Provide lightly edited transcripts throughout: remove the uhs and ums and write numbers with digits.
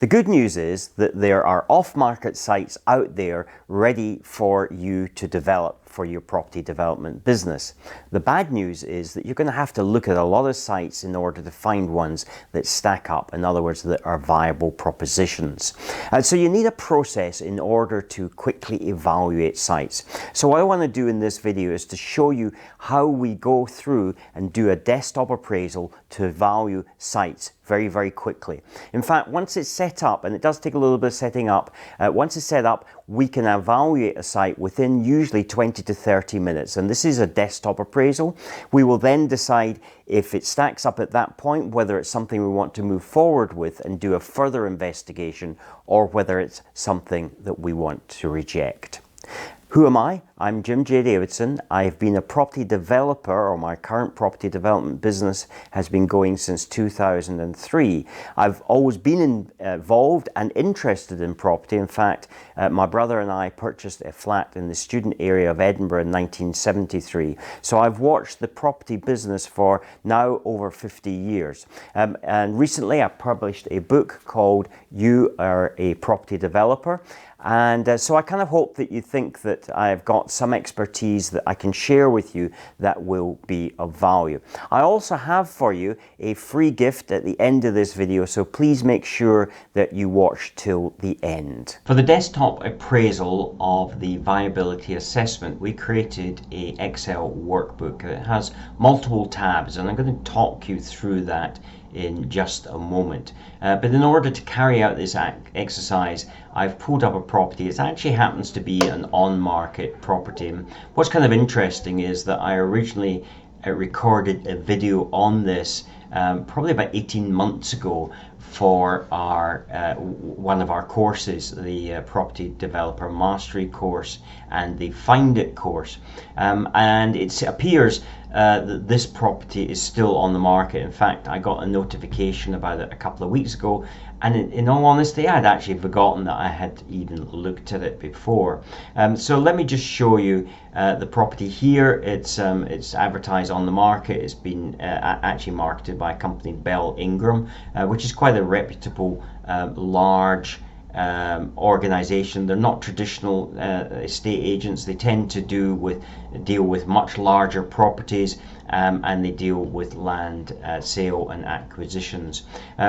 The good news is that there are off-market sites out there ready for you to develop for your property development business. The bad news is that you're going to have to look at a lot of sites in order to find ones that stack up, in other words, that are viable propositions. So you need a process in order to quickly evaluate sites. So what I want to do in this video is to show you how we go through and do a desktop appraisal to value sites very quickly. In fact, once it's set up, and it does take a little bit of setting up, once it's set up, we can evaluate a site within usually 20 to 30 minutes. And this is a desktop appraisal. We will then decide if it stacks up at that point, whether it's something we want to move forward with and do a further investigation, or whether it's something that we want to reject. Who am I? I'm Jim J. Davidson. I've been a property developer, or my current property development business has been going since 2003. I've always been involved and interested in property. In fact, my brother and I purchased a flat in the student area of Edinburgh in 1973. So I've watched the property business for now over 50 years. And recently I published a book called You Are a Property Developer. And so I kind of hope that you think that I've got some expertise that I can share with you that will be of value. I also have for you a free gift at the end of this video, so please make sure that you watch till the end. For the desktop appraisal of the viability assessment, we created an Excel workbook. It has multiple tabs, and I'm going to talk you through that in just a moment. But in order to carry out this exercise, I've pulled up a property. It actually happens to be an on-market property. And what's kind of interesting is that I originally recorded a video on this probably about 18 months ago for our one of our courses, the Property Developer Mastery course and the Find It course. And it appears that this property is still on the market. In fact, I got a notification about it a couple of weeks ago, and in all honesty, I had actually forgotten that I had even looked at it before. So let me just show you the property here. It's advertised on the market. It's been actually marketed by a company, Bell Ingram, which is quite a reputable, large organization. They're not traditional estate agents. They tend to deal with much larger properties, and they deal with land sale and acquisitions.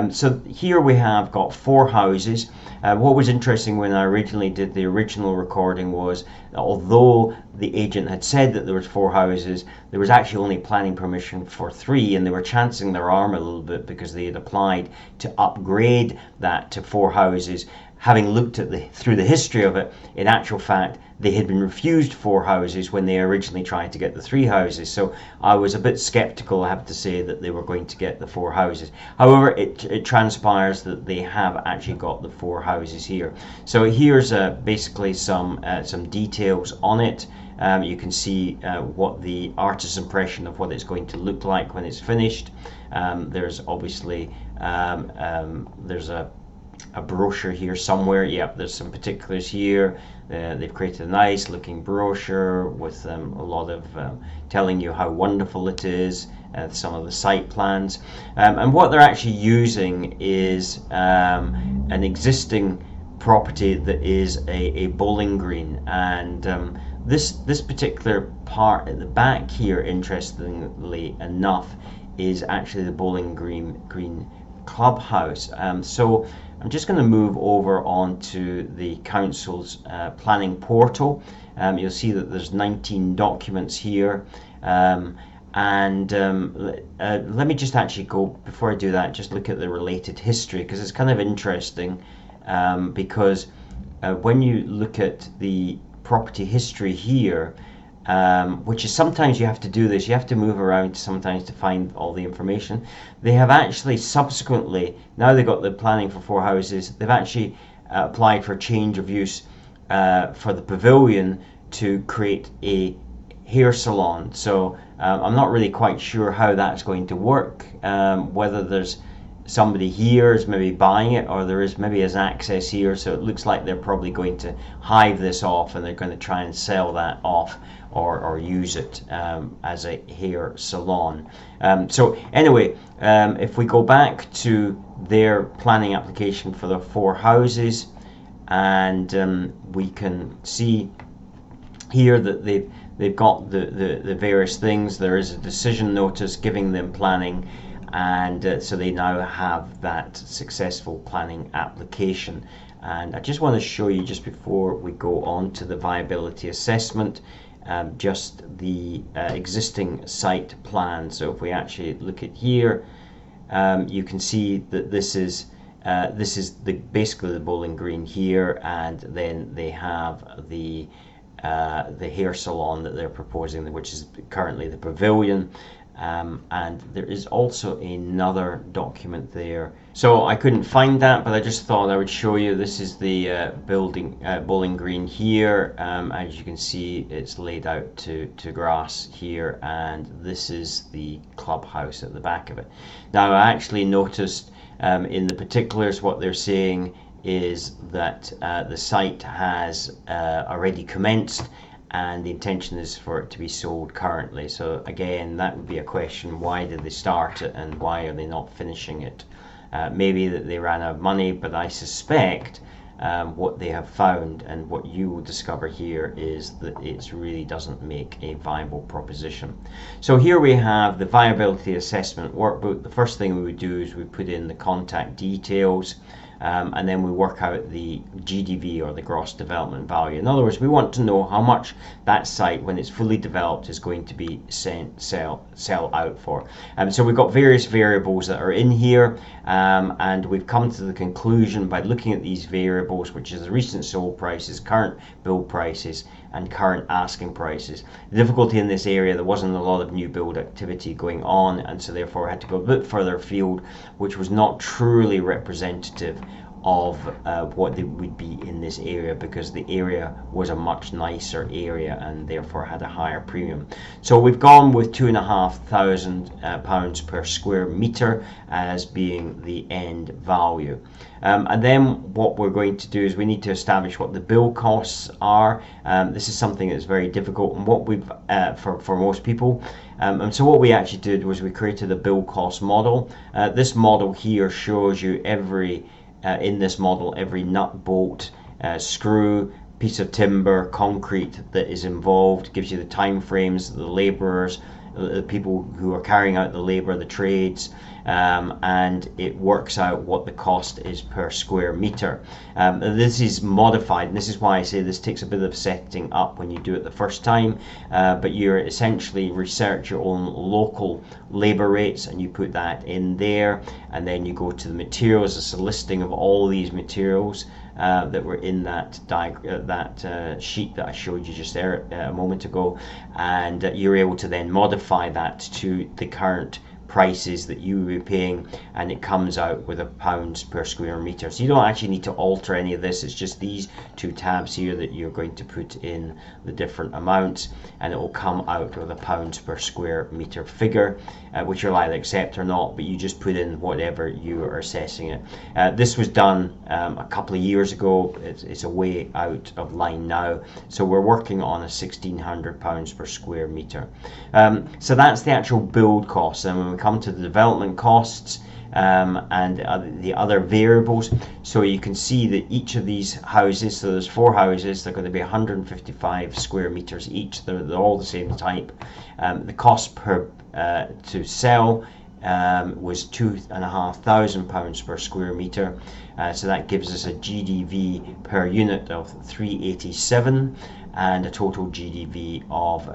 So here we have got 4 houses. What was interesting when I originally did the original recording was, although the agent had said that there was 4 houses, there was actually only planning permission for 3, and they were chancing their arm a little bit because they had applied to upgrade that to 4 houses. Having looked at through the history of it, in actual fact, they had been refused 4 houses when they originally tried to get the 3 houses. So I was a bit skeptical, I have to say, that they were going to get the 4 houses. However, it transpires that they have actually got the 4 houses here. So here's basically some details on it. You can see what the artist's impression of what it's going to look like when it's finished. There's obviously there's a brochure here somewhere. Yep, there's some particulars here. They've created a nice looking brochure with a lot of telling you how wonderful it is, some of the site plans, and what they're actually using is an existing property that is a bowling green, and this particular part at the back here, interestingly enough, is actually the bowling green clubhouse. So I'm just going to move over onto the council's planning portal. You'll see that there's 19 documents here, and let me just actually go, before I do that, just look at the related history, because it's kind of interesting, because when you look at the property history here, which is sometimes you have to do this, you have to move around sometimes to find all the information. They have actually subsequently, now they've got the planning for 4 houses, they've actually applied for change of use for the pavilion to create a hair salon. So I'm not really quite sure how that's going to work, whether there's somebody here is maybe buying it, or there is maybe as access here, so it looks like they're probably going to hive this off and they're going to try and sell that off or use it as a hair salon. So anyway, if we go back to their planning application for the 4 houses, and we can see here that they've got the various things. There is a decision notice giving them planning, and so they now have that successful planning application. And I just want to show you, just before we go on to the viability assessment, just the existing site plan. So if we actually look at here, you can see that this is basically the bowling green here, and then they have the hair salon that they're proposing, which is currently the pavilion. And there is also another document there. So I couldn't find that, but I just thought I would show you. This is the bowling green here. As you can see, it's laid out to grass here, and this is the clubhouse at the back of it. Now, I actually noticed in the particulars what they're saying is that the site has already commenced, and the intention is for it to be sold currently. So again, that would be a question: why did they start it, and why are they not finishing it? Maybe that they ran out of money, but I suspect what they have found, and what you will discover here, is that it really doesn't make a viable proposition. So here we have the viability assessment workbook. The first thing we would do is we put in the contact details, and then we work out the GDV, or the gross development value. In other words, we want to know how much that site, when it's fully developed, is going to be sell out for. So we've got various variables that are in here, and we've come to the conclusion by looking at these variables, which is the recent sold prices, current build prices, and current asking prices. The difficulty in this area, there wasn't a lot of new build activity going on, and so therefore I had to go a bit further afield, which was not truly representative of what they would be in this area, because the area was a much nicer area and therefore had a higher premium. So we've gone with £2,500 per square meter as being the end value. And then what we're going to do is we need to establish what the build costs are. This is something that's very difficult, and what we've for most people. And so what we actually did was we created a build cost model. This model here shows you in this model every nut, bolt, screw, piece of timber, concrete that is involved. Gives you the time frames, the laborers, the people who are carrying out the labor, the trades, and it works out what the cost is per square meter. This is modified, and this is why I say this takes a bit of setting up when you do it the first time, but you essentially research your own local labor rates and you put that in there, and then you go to the materials. It's a listing of all these materials that were in that sheet that I showed you just there a moment ago, and you're able to then modify that to the current prices that you will be paying, and it comes out with £1 per square meter. So you don't actually need to alter any of this. It's just these two tabs here that you're going to put in the different amounts, and it will come out with £1 per square meter figure, which you'll either accept or not, but you just put in whatever you are assessing it. This was done a couple of years ago. It's a way out of line now, so we're working on a £1,600 per square meter. So that's the actual build cost. And when we come to the development costs and the other variables, so you can see that each of these houses, so there's 4 houses, they're going to be 155 square meters each. They're all the same type. The cost per to sell was £2,500 per square meter. So that gives us a GDV per unit of 387 and a total GDV of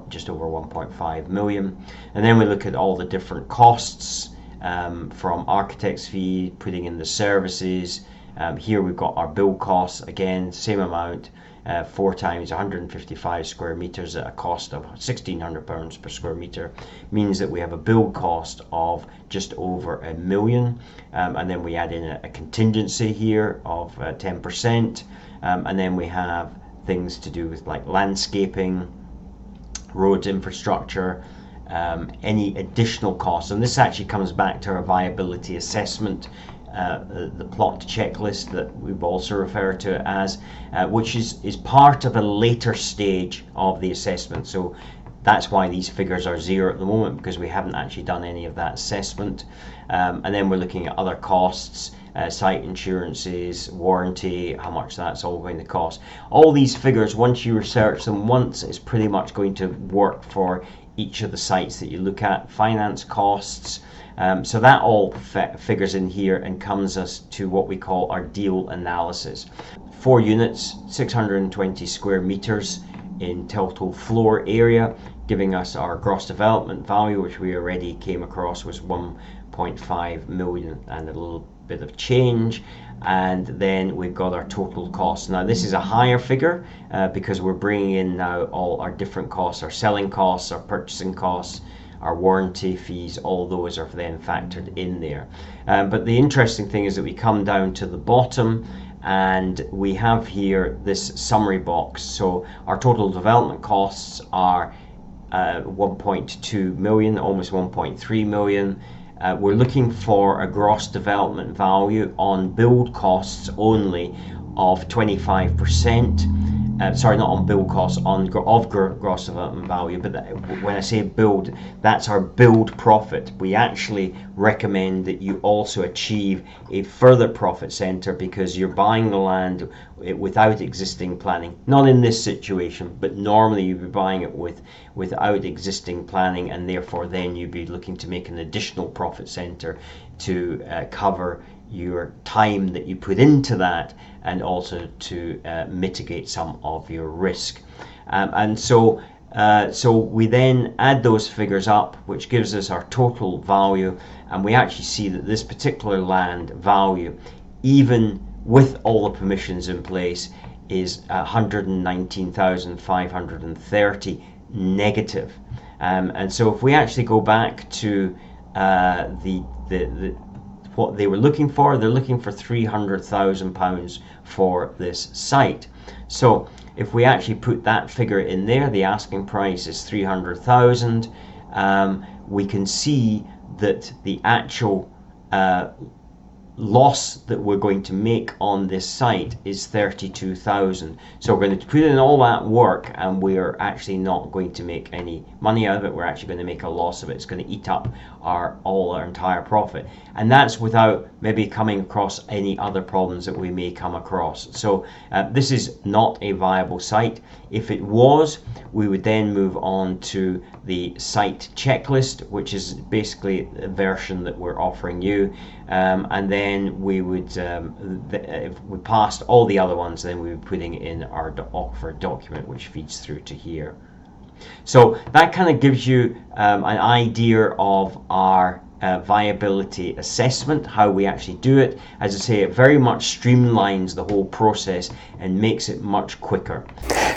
just over 1.5 million. And then we look at all the different costs, from architect's fee, putting in the services. Here we've got our build costs, again same amount, 4 times 155 square meters at a cost of £1,600 per square meter, means that we have a build cost of just over £1 million. And then we add in a contingency here of 10%, and then we have things to do with like landscaping, roads infrastructure, any additional costs. And this actually comes back to our viability assessment, the plot checklist that we've also referred to it as, which is part of a later stage of the assessment. So that's why these figures are 0 at the moment, because we haven't actually done any of that assessment. And then we're looking at other costs, site insurances, warranty, how much that's all going to cost. All these figures, once you research them once, it's pretty much going to work for each of the sites that you look at. Finance costs, so that all figures in here and comes us to what we call our deal analysis. 4 units, 620 square meters in total floor area, giving us our gross development value, which we already came across was 1.5 million and a little bit of change. And then we've got our total costs. Now this is a higher figure because we're bringing in now all our different costs, our selling costs, our purchasing costs, our warranty fees, all those are then factored in there. But the interesting thing is that we come down to the bottom and we have here this summary box. So our total development costs are 1.2 million, almost 1.3 million. We're looking for a gross development value on build costs only of 25%. Sorry, not on build costs, of gross development value, but when I say build, that's our build profit. We actually recommend that you also achieve a further profit center because you're buying the land without existing planning. Not in this situation, but normally you'd be buying it without existing planning, and therefore then you'd be looking to make an additional profit center to cover your time that you put into that, and also to mitigate some of your risk. And so we then add those figures up, which gives us our total value, and we actually see that this particular land value, even with all the permissions in place, is 119,530 negative. And so if we actually go back to what they were looking for, they're looking for £300,000 for this site. So if we actually put that figure in there, the asking price is 300,000. We can see that the actual loss that we're going to make on this site is 32,000. So we're going to put in all that work and we're actually not going to make any money out of it. We're actually going to make a loss of it. It's going to eat up our entire profit, and that's without maybe coming across any other problems that we may come across. So this is not a viable site. If it was, we would then move on to the site checklist, which is basically a version that we're offering you, and then we would, if we passed all the other ones, then we would be putting in our offer document, which feeds through to here. So that kind of gives you an idea of our viability assessment, how we actually do it. As I say, it very much streamlines the whole process and makes it much quicker.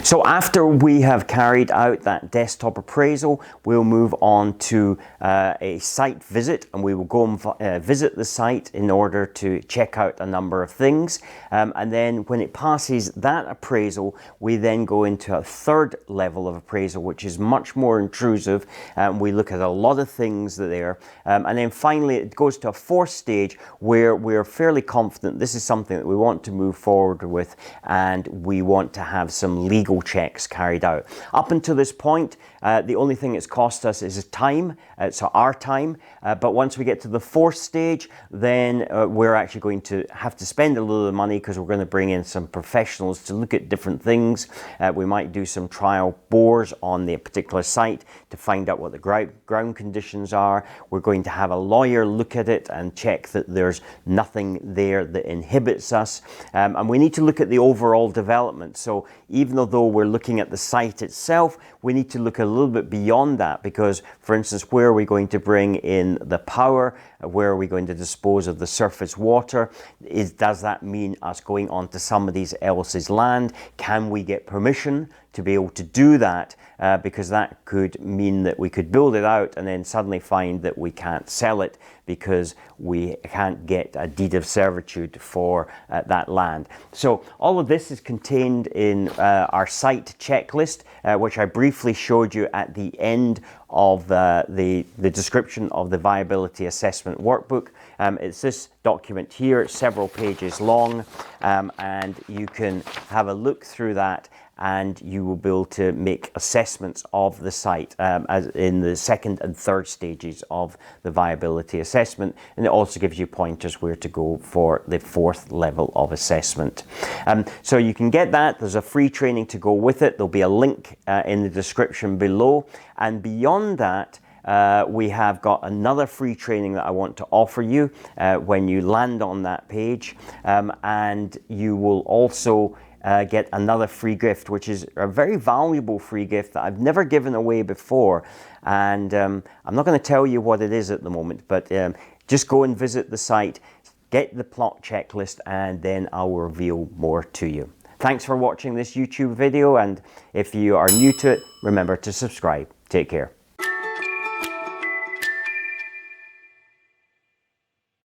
So after we have carried out that desktop appraisal, we'll move on to a site visit, and we will go and visit the site in order to check out a number of things. And then when it passes that appraisal, we then go into a third level of appraisal, which is much more intrusive. We look at a lot of things there. And then finally it goes to a fourth stage where we're fairly confident this is something that we want to move forward with, and we want to have some legal checks carried out. Up until this point, the only thing it's cost us is time, so our time, but once we get to the fourth stage, then we're actually going to have to spend a little money because we're going to bring in some professionals to look at different things. We might do some trial bores on the particular site to find out what the ground conditions are. We're going to have a lawyer look at it and check that there's nothing there that inhibits us, and we need to look at the overall development. So even though we're looking at the site itself, we need to look a little bit beyond that, because for instance, where are we going to bring in the power? Where are we going to dispose of the surface water? Does that mean us going onto somebody else's land? Can we get permission to be able to do that? Because that could mean that we could build it out and then suddenly find that we can't sell it because we can't get a deed of servitude for that land. So all of this is contained in our site checklist, which I briefly showed you at the end of the description of the viability assessment workbook. It's this document here, it's several pages long, and you can have a look through that and you will be able to make assessments of the site as in the second and third stages of the viability assessment, and it also gives you pointers where to go for the fourth level of assessment. So you can get that. There's a free training to go with it. There'll be a link in the description below, and beyond that we have got another free training that I want to offer you when you land on that page, and you will also get another free gift, which is a very valuable free gift that I've never given away before, and I'm not going to tell you what it is at the moment, but just go and visit the site, get the plot checklist, and then I'll reveal more to you. Thanks for watching this YouTube video, and if you are new to it, remember to subscribe. Take care.